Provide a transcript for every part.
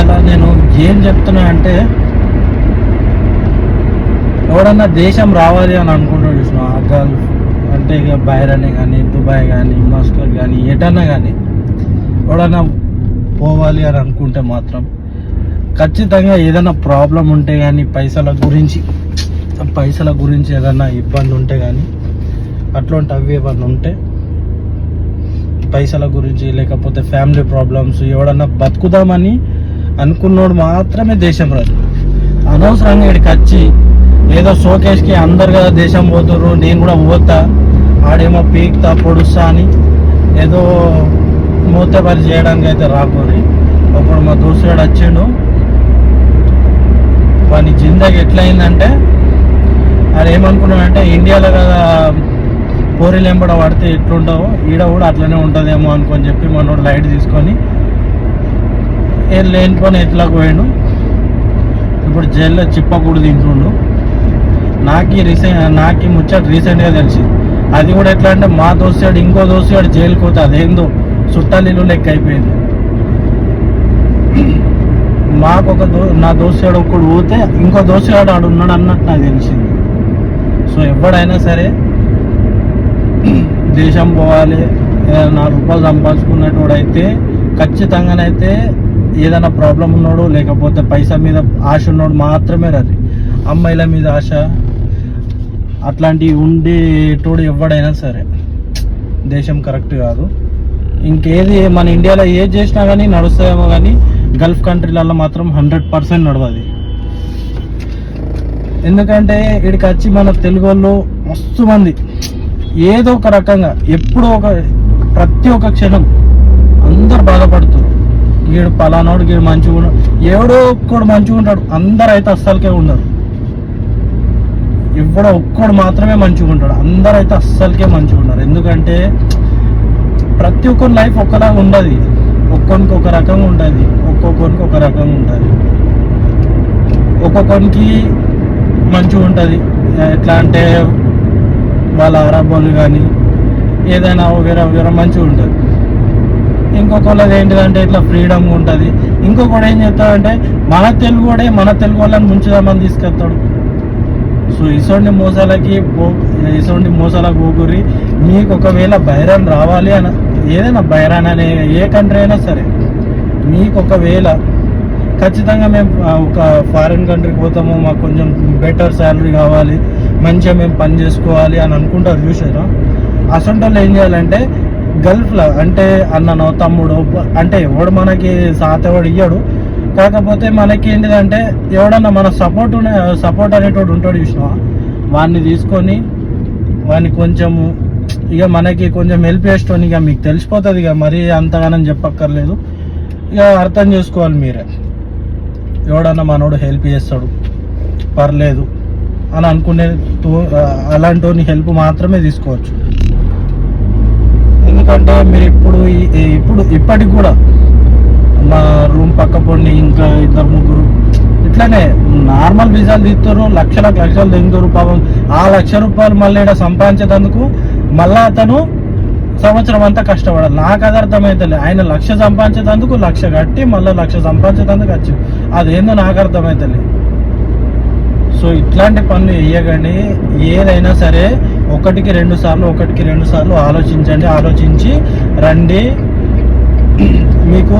ఇవాళ నేను ఏం చెప్తున్నా అంటే, ఎవడన్నా దేశం రావాలి అని అనుకుంటాడు చూసిన, గల్ఫ్ అంటే ఇక బైరన్ కానీ, దుబాయ్ కానీ, మస్కట్ కానీ, ఎటన్నా కానీ ఎవడన్నా పోవాలి అని అనుకుంటే మాత్రం ఖచ్చితంగా ఏదైనా ప్రాబ్లం ఉంటే కానీ, పైసల గురించి ఏదైనా ఇబ్బంది ఉంటే కానీ, అట్లాంటి అవి ఏమన్నా ఉంటే పైసల గురించి, లేకపోతే ఫ్యామిలీ ప్రాబ్లమ్స్, ఎవడన్నా బతుకుదామని అనుకున్నోడు మాత్రమే దేశం రాదు. అనవసరంగా ఇక్కడికి వచ్చి ఏదో షోకేస్కి అందరు కదా దేశం పోతుర్రు, నేను కూడా పోతా, ఆడేమో పీక్తా పొడుస్తా అని ఏదో మూతపరి చేయడానికి అయితే రాకూరి. ఒకడు మా దోస్తుగాడు వచ్చిండు, వాని జిందగీ ఎట్లయిందంటే, అది ఏమనుకున్నాడంటే ఇండియాలో కదా పోరీలు ఎంబడ పడితే ఎట్లుంటావో ఈడ కూడా అట్లనే ఉంటుందేమో అనుకొని చెప్పి మనోడు లైట్ తీసుకొని ఏం లేనిపోని ఎట్లా పోయాడు. ఇప్పుడు జైల్లో చిప్పకూడు తింటుండు. నాకు ముచ్చట రీసెంట్గా తెలిసింది. అది కూడా ఎట్లా అంటే, మా దోస్తుగాడు ఇంకో దోస్తుగాడు జైలుకి పోతే అదేందో చుట్టాలు లెక్క అయిపోయింది. మాకు నా దోస్తుగాడు ఒకడు పోతే ఇంకో దోస్తుగాడు ఆడు ఉన్నాడు అన్నట్టు నాకు తెలిసింది. సో ఎవడైనా సరే దేశం పోవాలి, 4 రూపాయలు సంపాదించుకున్నట్టు అయితే ఖచ్చితంగానైతే ఏదైనా ప్రాబ్లం ఉన్నాడు, లేకపోతే పైసా మీద ఆశ ఉన్నాడు మాత్రమే రాదు. అమ్మాయిల మీద ఆశ అట్లాంటివి ఉండేటోడు ఎవడైనా సరే దేశం కరెక్ట్ కాదు. ఇంకేది మన ఇండియాలో ఏది చేసినా కానీ నడుస్తాయేమో, కానీ గల్ఫ్ కంట్రీలలో మాత్రం 100% నడవది. ఎందుకంటే ఇక్కడికి వచ్చి మన తెలుగు వాళ్ళు మస్తు మంది ఏదో ఒక రకంగా ఎప్పుడో ప్రతి ఒక్క క్షణం అందరు బాధపడుతారు. వీడు పలానోడు వీడు మంచిగా ఉన్నాడు, ఎవడో ఒక్కడు మంచిగా ఉంటాడు, అందరు అయితే అస్సలకే ఉండరు. ఎవడో ఒక్కడు మాత్రమే మంచిగా ఉంటాడు, అందరు అయితే అస్సలకే మంచిగా ఉన్నారు. ఎందుకంటే ప్రతి ఒక్కరి లైఫ్ ఒకలాగా ఉండదు, ఒక్కొక్కరికి ఒక రకంగా ఉంటుంది, ఒక్కొక్కరికి ఒక రకంగా ఉంటుంది. ఒక్కొక్కరికి మంచిగా ఉంటుంది. ఎట్లా అంటే వాళ్ళ అరబ్బోలు కానీ ఏదైనా వేరే మంచిగా ఉంటుంది. ఇంకొకళ్ళది ఏంటిదంటే ఇట్లా ఫ్రీడమ్గా ఉంటుంది. ఇంకొకటి ఏం చెప్తాడంటే మన తెలుగు వాళ్ళని ముంచుదామని తీసుకెళ్తాడు. సో ఇటువంటి మోసాలకు పోగురి. మీకు ఒకవేళ బైరాన్ రావాలి అని, ఏదైనా బైరాన్ అనే ఏ కంట్రీ అయినా సరే, మీకు ఒకవేళ ఖచ్చితంగా మేము ఒక ఫారిన్ కంట్రీకి పోతాము, మాకు కొంచెం బెటర్ శాలరీ కావాలి, మంచిగా మేము పని చేసుకోవాలి అని అనుకుంటారు చూసారా. అసలు వాళ్ళు ఏం చేయాలంటే గల్ఫ్లో అంటే అన్ననో తమ్ముడో అంటే ఎవడు మనకి సాతేవాడు ఇయ్యాడు, కాకపోతే మనకి ఏంటిదంటే ఎవడన్నా మన సపోర్ట్ అనేటోడు ఉంటాడు చూసినా, వాడిని తీసుకొని వాడిని కొంచెము ఇక మనకి కొంచెం హెల్ప్ చేస్తాను. ఇక మీకు తెలిసిపోతుంది, ఇక మరీ అంతగానని చెప్పక్కర్లేదు, ఇక అర్థం చేసుకోవాలి మీరే. ఎవడన్నా మనోడు హెల్ప్ చేస్తాడు పర్లేదు అని అనుకునే అలాంటి హెల్ప్ మాత్రమే తీసుకోవచ్చు. ఎందుకంటే మీరు ఇప్పటికి కూడా మా రూమ్ పక్క పొండి ఇంకా 2-3 ఇట్లానే నార్మల్ వీసాలు తీస్తారు, లక్షలకు లక్షలు దిగుతారు. పాపం ఆ ₹1,00,000 మళ్ళీ ఇక్కడ సంపాదించేందుకు మళ్ళా అతను సంవత్సరం అంతా కష్టపడాలి. నాకు అది అర్థమైతలే. ఆయన 1,00,000 సంపాదించేందుకు 1,00,000 కట్టి మళ్ళీ 1,00,000 సంపాదించేందుకు వచ్చి అదేందో నాకు అర్థమైతలే. సో ఇట్లాంటి పనులు వేయకండి. ఏదైనా సరే ఒకటికి రెండు సార్లు ఆలోచించి రండి. మీకు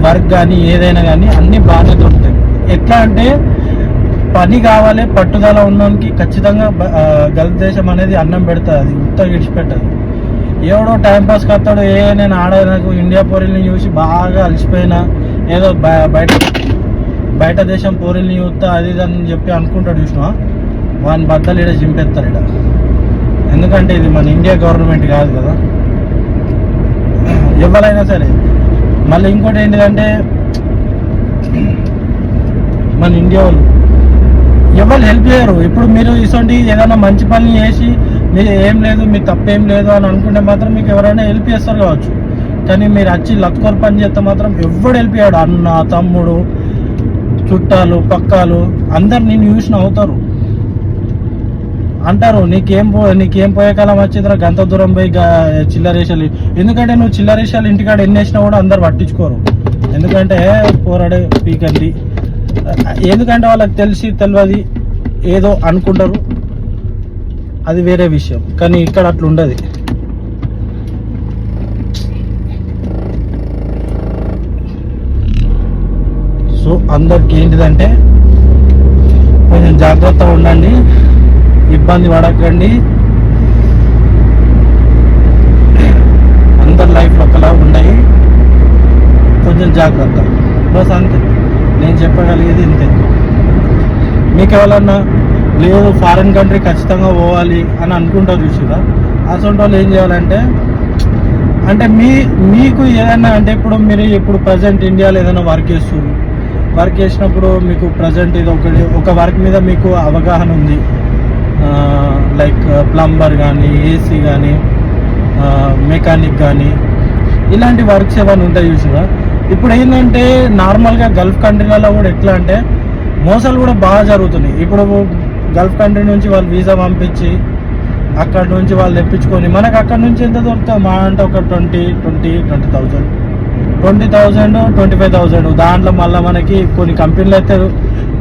వర్క్ కానీ ఏదైనా కానీ అన్ని బాగానే దొరుకుతాయి. ఎట్లా అంటే పని కావాలి, పట్టుదల ఉన్నోనికి ఖచ్చితంగా గల్ఫ్ దేశం అనేది అన్నం పెడుతుంది, అది ఉత్తగా విడిచిపెట్టదు. ఎవడో టైంపాస్ కత్తాడు, నేను నాకు ఇండియా పోరీల్ని చూసి బాగా అలసిపోయినా, ఏదో బయట దేశం పోరీల్ని చూస్తా అది ఇది అని చెప్పి అనుకుంటాడు చూసినా, వాని బద్దలు ఇక్కడ చింపేస్తారు ఇక్కడ. ఎందుకంటే ఇది మన ఇండియా గవర్నమెంట్ కాదు కదా, ఎవరైనా సరే. మళ్ళీ ఇంకోటి ఏంటిదంటే మన ఇండియా వాళ్ళు ఎవరు హెల్ప్ చేయరు. ఇప్పుడు మీరు ఇటువంటి ఏదైనా మంచి పని చేసి మీరు ఏం లేదు, మీ తప్పేం లేదు అని అనుకుంటే మాత్రం మీకు ఎవరైనా హెల్ప్ చేస్తారు కావచ్చు. కానీ మీరు వచ్చి లత్కోర్ పని చేస్తే మాత్రం ఎవడు హెల్ప్ చేయడు. అన్న, తమ్ముడు, చుట్టాలు, పక్కాలు అందరు నేను చూసిన అవుతారు. అంటారు నీకేం పోయే కాలం వచ్చిందిరా గంత దూరం పోయి చిల్లరేసాలు. ఎందుకంటే నువ్వు చిల్లరేసాలు ఇంటికాడ ఎన్ని వేసినా కూడా అందరు పట్టించుకోరు. ఎందుకంటే పోరాడే పీకండి, ఎందుకంటే వాళ్ళకి తెలియదు, ఏదో అనుకుంటారు, అది వేరే విషయం. కానీ ఇక్కడ అట్లా ఉండదు. సో అందరికి ఏంటిదంటే కొంచెం జాగ్రత్తగా ఉండండి, ఇబ్బంది పడకండి. అందరి లైఫ్లో ఒకలా ఉన్నాయి, కొంచెం జాగ్రత్త. బస్ అంతే, నేను చెప్పగలిగేది ఇంతే. మీకు ఎవరన్నా లేదు ఫారిన్ కంట్రీ ఖచ్చితంగా పోవాలి అని అనుకుంటారు చూసిరా, అసలు వాళ్ళు ఏం చేయాలంటే, అంటే మీకు ఏదైనా అంటే ఇప్పుడు ప్రజెంట్ ఇండియాలో ఏదైనా వర్క్ చేసినప్పుడు మీకు ప్రజెంట్ ఇది ఒక వర్క్ మీద మీకు అవగాహన ఉంది, లైక్ ప్లంబర్ కానీ, ఏసీ కానీ, మెకానిక్ కానీ, ఇలాంటి వర్క్స్ ఏమైనా ఉంటాయి చూసిరా. ఇప్పుడు ఏంటంటే నార్మల్గా గల్ఫ్ కంట్రీలలో కూడా ఎట్లా అంటే మోసాలు కూడా బాగా జరుగుతున్నాయి. ఇప్పుడు గల్ఫ్ కంట్రీ నుంచి వాళ్ళు వీసా పంపించి అక్కడ నుంచి వాళ్ళు తెప్పించుకొని మనకు అక్కడ నుంచి ఎంత దొరుకుతుంది మా అంటే ఒక 20,000 25,000. దాంట్లో మళ్ళీ మనకి కొన్ని కంపెనీలు అయితే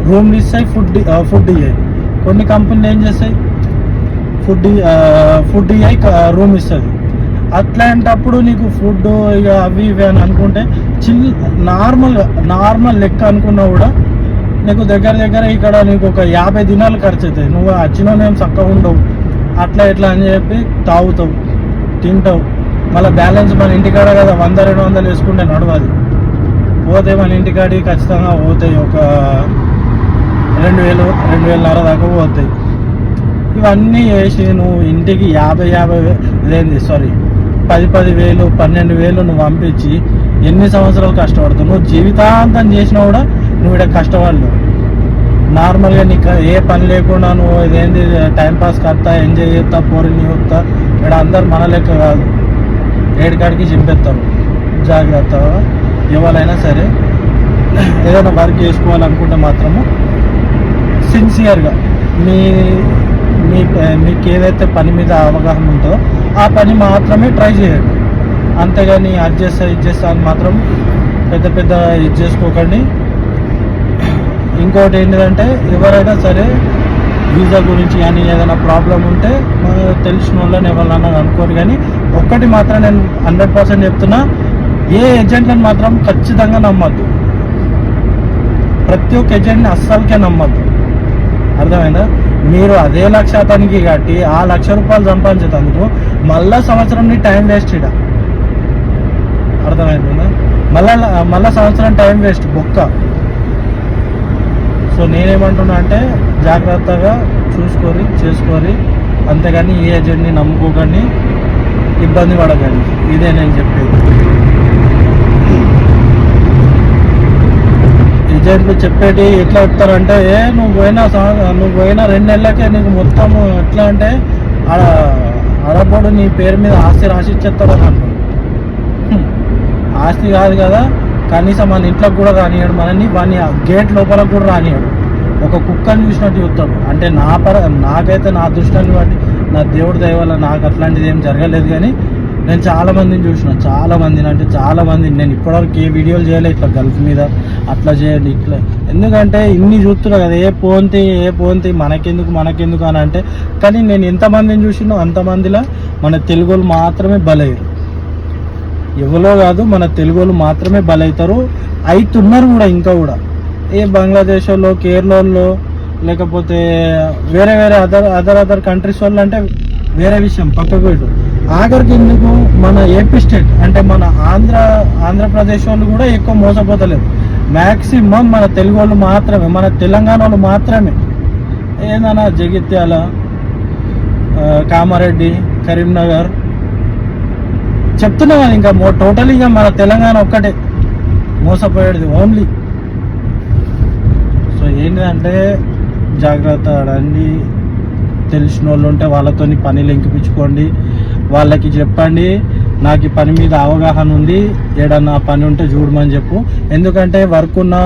రూమ్లు ఇస్తాయి, ఫుడ్ ఇవ్వాలి. కొన్ని కంపెనీలు ఏం చేస్తాయి, ఫుడ్ ఇవ్వాలి, రూమ్ ఇస్తుంది. అట్లాంటప్పుడు నీకు ఫుడ్ ఇక అవి ఇవి అని అనుకుంటే నార్మల్ లెక్క అనుకున్నా కూడా నీకు దగ్గర ఇక్కడ నీకు ఒక 50 దినాలు ఖర్చు అవుతాయి. నువ్వు వచ్చినోనేం చక్కగా ఉండవు, అట్లా ఇట్లా అని చెప్పి తాగుతావు, తింటావు. మళ్ళీ బ్యాలెన్స్ మన ఇంటికాడ కదా 100-200 వేసుకుంటే నడవది. పోతే మన ఇంటికాడికి ఖచ్చితంగా పోతాయి ఒక 2,000-2,500 దాకా పోతాయి. ఇవన్నీ వేసి నువ్వు ఇంటికి 10,000 12,000 నువ్వు పంపించి ఎన్ని సంవత్సరాలు కష్టపడతావు? నువ్వు జీవితాంతం చేసినా కూడా నువ్వు ఇక్కడ కష్టపడలేవు. నార్మల్గా నీకు ఏ పని లేకుండా నువ్వు ఇదేంటి టైంపాస్ కడతా, ఎంజాయ్ చేస్తా, పోరిని చూస్తా, ఇక్కడ అందరు మన లెక్క కాదు, ఏడికాడికి చింపేస్తారు. జాగ్రత్తగా ఎవరైనా సరే ఏదైనా వర్క్ చేసుకోవాలనుకుంటే మాత్రము సిన్సియర్గా మీకు ఏదైతే పని మీద అవగాహన ఉంటుందో ఆ పని మాత్రమే ట్రై చేయండి. అంతేగాని అది చేస్తా అని మాత్రం పెద్ద ఇది చేసుకోకండి. ఇంకోటి ఏంటిదంటే ఎవరైనా సరే వీసా గురించి కానీ ఏదైనా ప్రాబ్లం ఉంటే తెలిసిన వాళ్ళని ఎవరినన్నా అనుకోరు. కానీ ఒక్కటి మాత్రం నేను 100% చెప్తున్నా, ఏ ఏజెంట్లను మాత్రం ఖచ్చితంగా నమ్మద్దు. ప్రతి ఒక్క ఏజెంట్ని అస్సలకే నమ్మద్దు. అర్థమైందా? మీరు అదే లక్ష అతనికి కట్టి ఆ ₹1,00,000 సంపాదించేందుకు మళ్ళా సంవత్సరం నీ టైం వేస్ట్ ఇడ. అర్థమవుతుందా? మళ్ళా సంవత్సరం టైం వేస్ట్ బొక్క. సో నేనేమంటున్నా అంటే జాగ్రత్తగా చేసుకోరి, అంతేగాని ఈ ఏజెంట్ని నమ్ముకోకండి, ఇబ్బంది పడకండి. ఇదే నేను చెప్పేది. ఏజెంట్లు చెప్పేటి ఎట్లా చెప్తారంటే, నువ్వు పోయిన 2 నెలలకే నీకు మొత్తం ఎట్లా అంటే అడపడు నీ పేరు మీద ఆస్తి రాసి ఇచ్చేస్తాడు అని అంటారు. ఆస్తి కాదు కదా, కనీసం మన ఇంట్లోకి కూడా రానియాడు, మనని వాని గేట్ లోపలకు కూడా రానియాడు. ఒక కుక్కని చూసినట్టు చూస్తాడు. అంటే నాకైతే నా దృష్టిని బట్టి నా దేవుడి దయ వల్ల నాకు అట్లాంటిది ఏం జరగలేదు. కానీ నేను చాలా మందిని చూసిన, చాలా మందిని నేను ఇప్పటివరకు ఏ వీడియోలు చేయలేదు ఇట్లా గల్ఫ్ మీద అట్లా చేయండి ఇట్లా. ఎందుకంటే ఇన్ని చూస్తున్నా కదా, ఏ పోంతి మనకెందుకు అని అంటే. కానీ నేను ఎంతమందిని చూసినో అంతమందిలో మన తెలుగు వాళ్ళు మాత్రమే బలయ్యారు. ఎవరో కాదు, మన తెలుగు వాళ్ళు మాత్రమే బలవుతారు, అవుతున్నారు కూడా. ఇంకా కూడా ఏ బంగ్లాదేశ్ వాళ్ళు, కేరళ వాళ్ళు, లేకపోతే వేరే అదర్ కంట్రీస్ వాళ్ళు అంటే వేరే విషయం, పక్కకు పెట్టు. ఆఖరికి ఎందుకు మన ఏపీ స్టేట్ అంటే మన ఆంధ్రప్రదేశ్ వాళ్ళు కూడా ఎక్కువ మోసపోతలేదు. మ్యాక్సిమం మన తెలుగు వాళ్ళు మాత్రమే, మన తెలంగాణ వాళ్ళు మాత్రమే. ఏదన్నా జగిత్యాల, కామారెడ్డి, కరీంనగర్ చెప్తున్నా కదా, ఇంకా టోటల్గా మన తెలంగాణ ఒక్కటే మోసపోయేది ఓన్లీ. సో ఏంటంటే జాగ్రత్త రండి. తెలిసిన వాళ్ళు ఉంటే వాళ్ళతో పని లింకిపించుకోండి, వాళ్ళకి చెప్పండి నాకు ఈ పని మీద అవగాహన ఉంది, ఏడన్నా పని ఉంటే చూడమని చెప్పు. ఎందుకంటే వర్క్ ఉన్న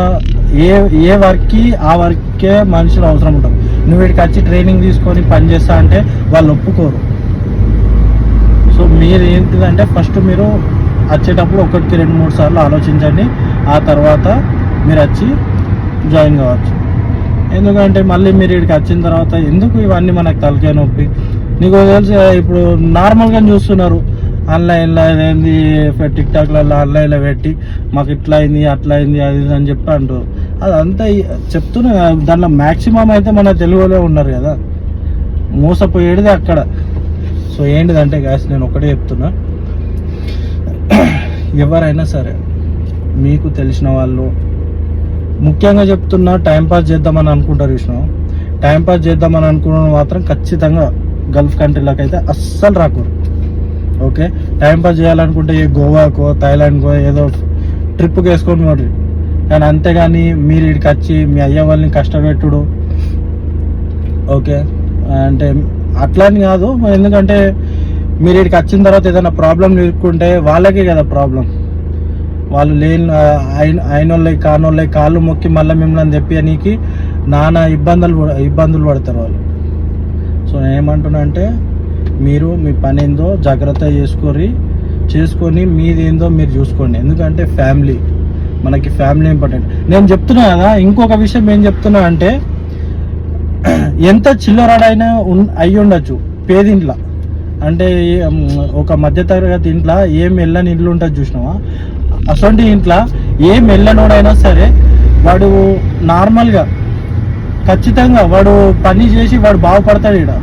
ఏ వర్క్కి ఆ వర్కే మనుషులు అవసరం ఉంటుంది. నువ్వు వీడికి వచ్చి ట్రైనింగ్ తీసుకొని పని చేస్తా అంటే వాళ్ళు ఒప్పుకోరు. సో మీరు ఏంటిదంటే ఫస్ట్ మీరు వచ్చేటప్పుడు 1-2-3 సార్లు ఆలోచించండి. ఆ తర్వాత మీరు వచ్చి జాయిన్ కావచ్చు. ఎందుకంటే మళ్ళీ మీరు ఇక్కడికి వచ్చిన తర్వాత ఎందుకు ఇవన్నీ మనకు తలకాయ నొప్పి. నీకు తెలుసు కదా, ఇప్పుడు నార్మల్గా చూస్తున్నారు ఆన్లైన్లో అదేంది టిక్ టాక్లలో ఆన్లైన్లో పెట్టి మాకు ఇట్లా అయింది అట్లా అయింది అది ఇది అని చెప్పి అంటారు. అదంతా చెప్తున్నా, దాంట్లో మ్యాక్సిమం అయితే మన తెలుగులో ఉన్నారు కదా, మోసపోయేది అక్కడ. సో ఏంటిదంటే గ్యాస్ నేను ఒకటే చెప్తున్నా, ఎవరైనా సరే మీకు తెలిసిన వాళ్ళు, ముఖ్యంగా చెప్తున్నా, టైంపాస్ చేద్దామని అనుకుంటారు విషయం. టైంపాస్ చేద్దామని అనుకున్న మాత్రం ఖచ్చితంగా గల్ఫ్ కంట్రీలకు అయితే అస్సలు రాకూడదు. ఓకే, టైంపాస్ చేయాలనుకుంటే ఏ గోవాకో థాయిలాండ్కో ఏదో ట్రిప్కి వేసుకొని పోండి. కానీ అంతేగాని మీరు ఇక్కడికి వచ్చి మీ అయ్య వాళ్ళని కష్టపెట్టుడు, ఓకే అంటే అట్లా అని కాదు. ఎందుకంటే మీరు ఇక్కడికి వచ్చిన తర్వాత ఏదైనా ప్రాబ్లం ఎదుర్కొంటే వాళ్ళకే కదా ప్రాబ్లం. వాళ్ళు లేని అయినోళ్ళకి కానోళ్ళకి కాళ్ళు మొక్కి మళ్ళీ మిమ్మల్ని తెప్పియనీకి నానా ఇబ్బందులు పడతారు వాళ్ళు. సో నేను ఏమంటున్నా అంటే, మీరు మీ పని ఏందో జాగ్రత్త చేసుకొని మీది ఏందో మీరు చూసుకోండి. ఎందుకంటే ఫ్యామిలీ, మనకి ఫ్యామిలీ ఇంపార్టెంట్. నేను చెప్తున్నా కదా, ఇంకొక విషయం ఏం చెప్తున్నా అంటే, ఎంత చిల్లరాడైనా అయ్యి ఉండొచ్చు పేదింట్లో, అంటే ఒక మధ్యతరగతి ఇంట్లో ఏం వెళ్ళని ఇల్లు ఉంటుంది చూసినావా, అసొంటి ఇంట్లో ఏం వెళ్ళనోడైనా సరే వాడు నార్మల్గా ఖచ్చితంగా వాడు పని చేసి వాడు బాగుపడతాడు ఇక్కడ.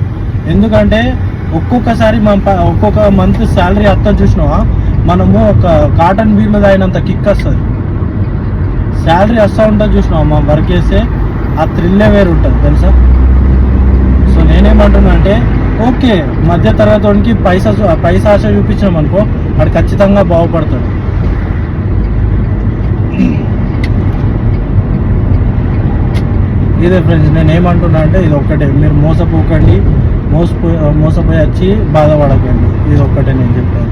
ఎందుకంటే ఒక్కొక్కసారి ఒక్కొక్క మంత్ శాలరీ అత్త చూసినావా, మనము ఒక కాటన్ బీర్లో తాగినంత కిక్ వస్తుంది. శాలరీ వస్తూ ఉంటుంది చూసినావా, మా వర్క్ చేస్తే ఆ థ్రిల్లే వేరు ఉంటుంది తెలుసా. సో నేనేమంటున్నా అంటే, ఓకే మధ్య తరగతికి పైసా ఆశ చూపించినాం అనుకో, వాడు ఖచ్చితంగా బాగుపడతాడు. ఇదే ఫ్రెండ్స్, నేను ఏమంటున్నా అంటే ఇది ఒక్కటే, మీరు మోసపోకండి, మోసపోయి వచ్చి బాధపడకండి. ఇది ఒక్కటే నేను చెప్పాను.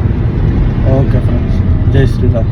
ఓకే ఫ్రెండ్స్, జై శ్రీరామ్.